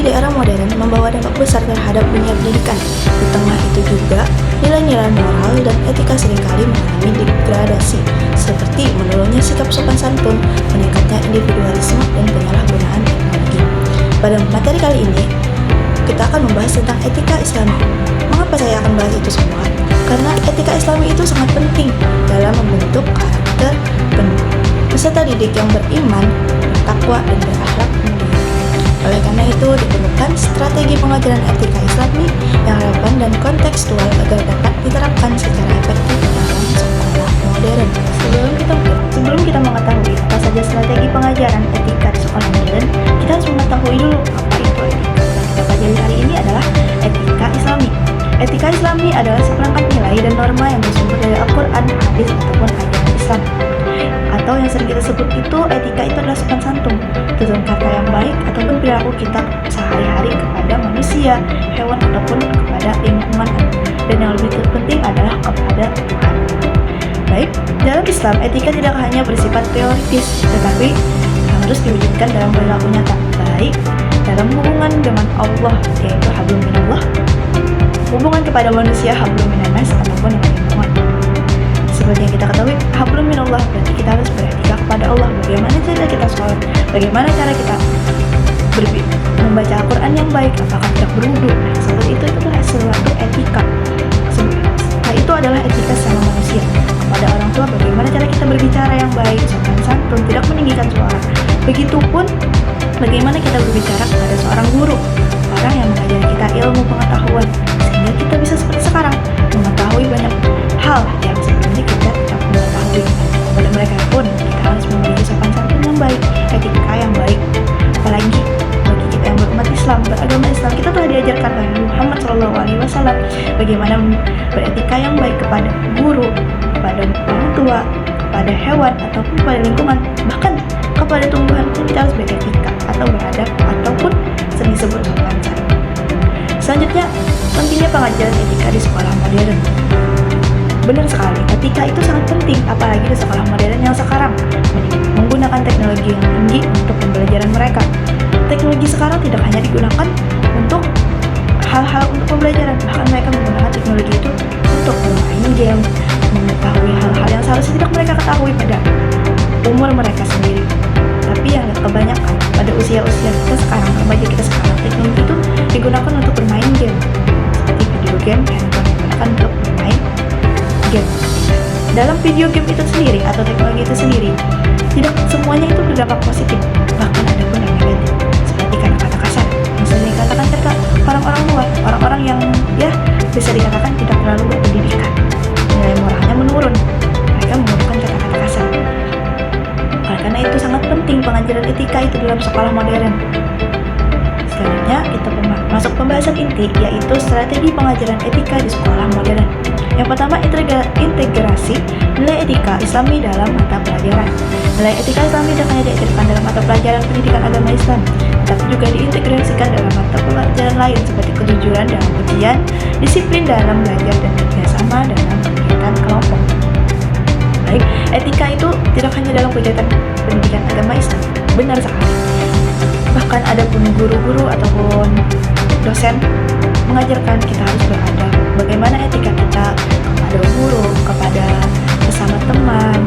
di era modern membawa dampak besar terhadap dunia pendidikan. Di tengah itu juga, nilai-nilai moral dan etika seringkali mengalami degradasi, seperti menurunnya sikap sopan santun, meningkatnya individualisme, dan penyalahgunaan teknologi. Pada materi kali ini, kita akan membahas tentang etika Islami. Mengapa saya akan bahas itu semua? Karena etika Islami itu sangat penting dalam membentuk karakter peserta didik yang beriman, bertakwa, dan berakhlak mulia. Oleh karena itu, diperlukan strategi pengajaran etika Islami yang relevan dan kontekstual agar dapat diterapkan secara efektif dalam sekolah modern. Sebelum kita mengetahui apa saja strategi pengajaran etika di sekolah modern, kita harus mengetahui dulu apa itu etika. Yang kita pelajari hari ini adalah etika Islami. Etika Islami adalah seperangkat nilai dan norma yang bersumber dari Al-Quran, hadis, ataupun ajaran Islam. Atau yang sering kita sebut itu, etika itu adalah sopan santun, tutur kata yang baik, ataupun perilaku kita sehari-hari kepada manusia, hewan, ataupun kepada lingkungan. Dan yang lebih terpenting adalah kepada Tuhan. Baik, dalam Islam, etika tidak hanya bersifat teoritis, tetapi harus diwujudkan dalam perilaku nyata, baik dalam hubungan dengan Allah, yaitu hablum minallah, hubungan kepada manusia, hablum minannas, ataupun dengan lingkungan. Seperti yang kita ketahui, hablum minallah berarti kita harus beretika kepada Allah. Bagaimana cara kita sholat, bagaimana cara kita membaca Al-Quran yang baik, apakah kita berwudu. Seperti itu adalah suatu etika. Nah, itu adalah etika sama manusia. Kepada orang tua, bagaimana cara kita berbicara yang baik, sopan santun, tidak meninggikan suara. Begitupun bagaimana kita berbicara kepada seorang guru, orang yang mengajari kita ilmu pengetahuan, sehingga kita bisa seperti sekarang mengetahui banyak hal yang sebelumnya kita tidak mengetahui. Kepada mereka pun kita harus memiliki sopan santun yang baik, etika yang baik. Apalagi bagi kita yang berumat Islam, beragama Islam, kita telah diajarkan oleh Muhammad SAW bagaimana beretika yang baik kepada guru, kepada orang tua, kepada hewan, ataupun kepada lingkungan, bahkan kepada tumbuhan pun kita harus beretika atau beradab, ataupun sering disebut sopan santun. Selanjutnya, pentingnya pengajaran etika di sekolah modern. Benar sekali, etika itu sangat penting, apalagi di sekolah modern yang sekarang menggunakan teknologi yang tinggi untuk pembelajaran mereka. Teknologi sekarang tidak hanya digunakan untuk hal-hal untuk pembelajaran, bahkan mereka menggunakan teknologi itu untuk bermain game, mengetahui hal-hal yang seharusnya tidak mereka ketahui pada umur mereka sendiri. Tapi yang kebanyakan pada usia-usia kita sekarang, remaja kita sekarang, teknologi itu digunakan untuk bermain game, seperti video game, handphone digunakan untuk bermain game. Dalam video game itu sendiri atau teknologi itu sendiri, tidak semuanya itu berdampak positif, bahkan ada pun yang negatif, seperti kata-kata kasar yang sering dikatakan ketika orang-orang luar, orang-orang yang bisa dikatakan tidak terlalu berpendidikan, nilai moralnya menurun, mereka menggunakan kata-kata kasar. Karena itu sangat penting pengajaran etika itu dalam sekolah modern. Selanjutnya kita masuk pembahasan inti, yaitu strategi pengajaran etika di sekolah modern. Yang pertama, integrasi nilai etika Islami dalam mata pelajaran. Nilai etika Islami tidak hanya diajarkan dalam mata pelajaran pendidikan agama Islam, tetapi juga diintegrasikan dalam mata pelajaran lain seperti kejujuran dalam ujian, disiplin dalam belajar, dan kerjasama dalam kegiatan kelompok. Baik, etika itu tidak hanya dalam kegiatan pendidikan agama Islam, benar sekali. Bahkan ada pun guru-guru ataupun dosen mengajarkan kita harus beradab. Bagaimana etika kita kepada guru, kepada sesama teman,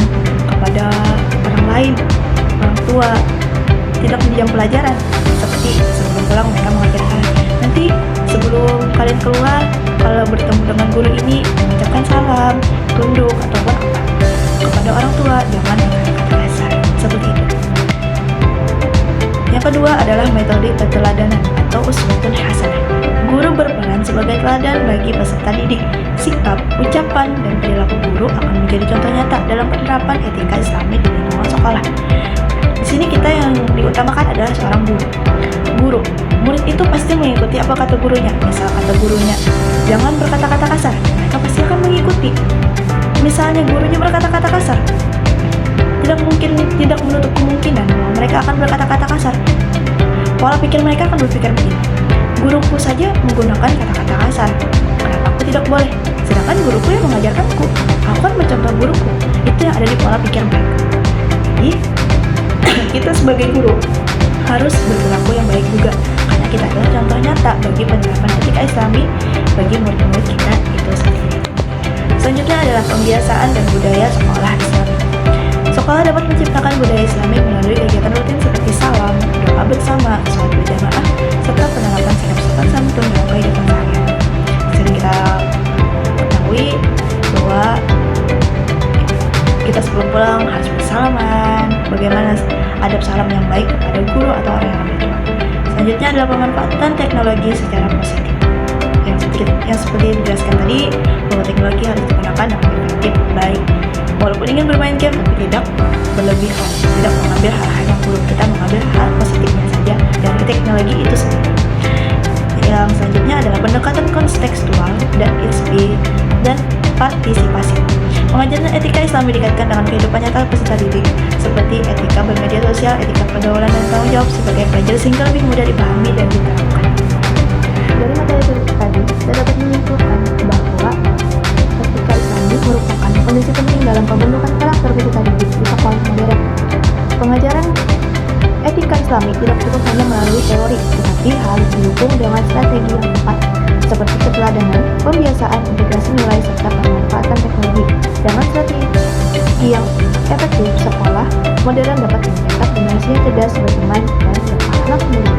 kepada orang lain, orang tua, tidak mendiam pelajaran. Seperti sebelum pulang mereka mengajarkan, nanti sebelum kalian keluar, kalau bertemu dengan guru ini mengucapkan salam, tunduk, ataupun apa. Kepada orang tua, jangan kata-kata kasar. Seperti itu. Yang kedua adalah metode keteladanan atau uswatun hasanah. Guru berperan sebagai teladan bagi peserta didik. Sikap, ucapan, dan perilaku guru akan menjadi contoh nyata dalam penerapan etika Islami di lingkungan sekolah. Di sini kita yang diutamakan adalah seorang guru. Murid itu pasti mengikuti apa kata gurunya. Misal kata gurunya, jangan berkata-kata kasar, mereka pasti akan mengikuti. Misalnya gurunya berkata-kata kasar, tidak menutup kemungkinan bahwa mereka akan berkata-kata kasar. Pola pikir mereka akan berpikir begini, guruku saja menggunakan kata-kata kasar, kenapa aku tidak boleh? Sedangkan guruku yang mengajarkanku, aku kan mencontoh guruku. Itu yang ada di pola pikir mereka. Jadi kita sebagai guru harus berperilaku yang baik juga, karena kita adalah nyata bagi penerapan etika Islami bagi murid-murid kita itu sendiri. Selanjutnya adalah pembiasaan dan budaya sekolah Islami. Sekolah dapat menciptakan budaya Islami melalui kegiatan rutin seperti salam, doa bersama, sholat berjamaah, serta penerapan sikap sopan santun dalam kehidupan sehari-hari. Sering kita ketahui bahwa kita sebelum pulang harus bersalaman, bagaimana adab salam yang baik kepada guru atau orang yang lebih tua. Selanjutnya adalah pemanfaatan teknologi secara positif. Yang seperti dijelaskan tadi, bahwa teknologi harus digunakan dengan efektif, baik. Walaupun ingin bermain game, tapi tidak berlebihan, tidak mengambil hal-hal yang buruk, kita mengambil hal positifnya saja dari teknologi itu sendiri. Yang selanjutnya adalah pendekatan kontekstual dan partisipasi. Pengajaran etika Islami dikaitkan dengan kehidupan nyata peserta didik, seperti etika bermedia sosial, etika pergaulan dan tanggung jawab sebagai pelajar sehingga lebih mudah dipahami dan diterapkan. Dari materi tadi, kita dapat menyimpulkan bahwa etika Islami merupakan kondisi penting dalam pembentukan karakter peserta didik di sekolah modern. Pengajaran etika Islami tidak cukup hanya melalui teori, tetapi harus didukung dengan strategi yang tepat, seperti keteladanan, pembiasaan, integrasi nilai, serta pemanfaatan teknologi. Dengan strategi yang efektif, sekolah modern dapat mencetak generasi yang cerdas, beriman, dan berahlak mulia.